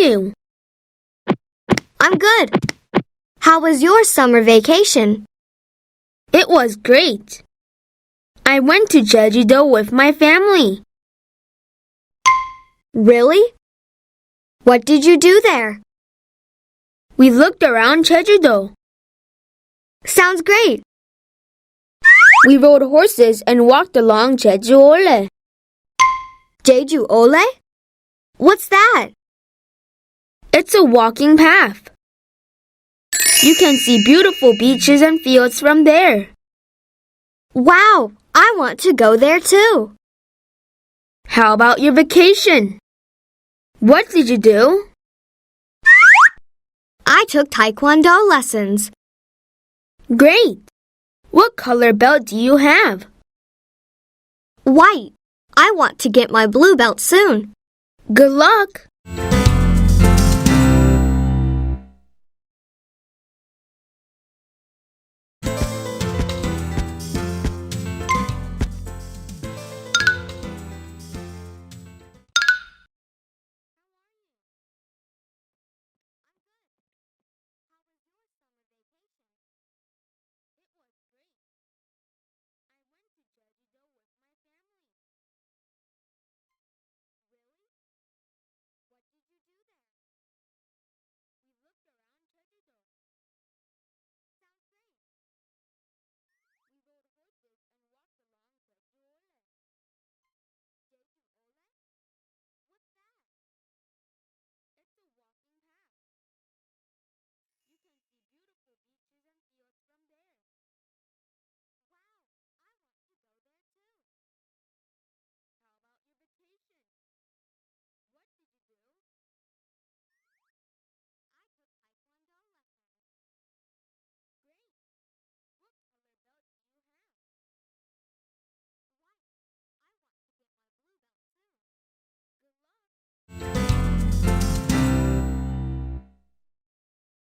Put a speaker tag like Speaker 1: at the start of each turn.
Speaker 1: you?
Speaker 2: I'm good. How was your summer vacation?
Speaker 1: It was great. I went to Jeju-do with my family.
Speaker 2: Really? What did you do there?
Speaker 1: We looked around Jeju-do.
Speaker 2: Sounds great.
Speaker 1: We rode horses and walked along Jeju-ole.
Speaker 2: Jeju-ole? What's that?
Speaker 1: It's a walking path. You can see beautiful beaches and fields from there.
Speaker 2: Wow, I want to go there too.
Speaker 1: How about your vacation? What did you do?
Speaker 2: I took taekwondo lessons.
Speaker 1: Great! What color belt do you have?
Speaker 2: White. I want to get my blue belt soon.
Speaker 1: Good luck!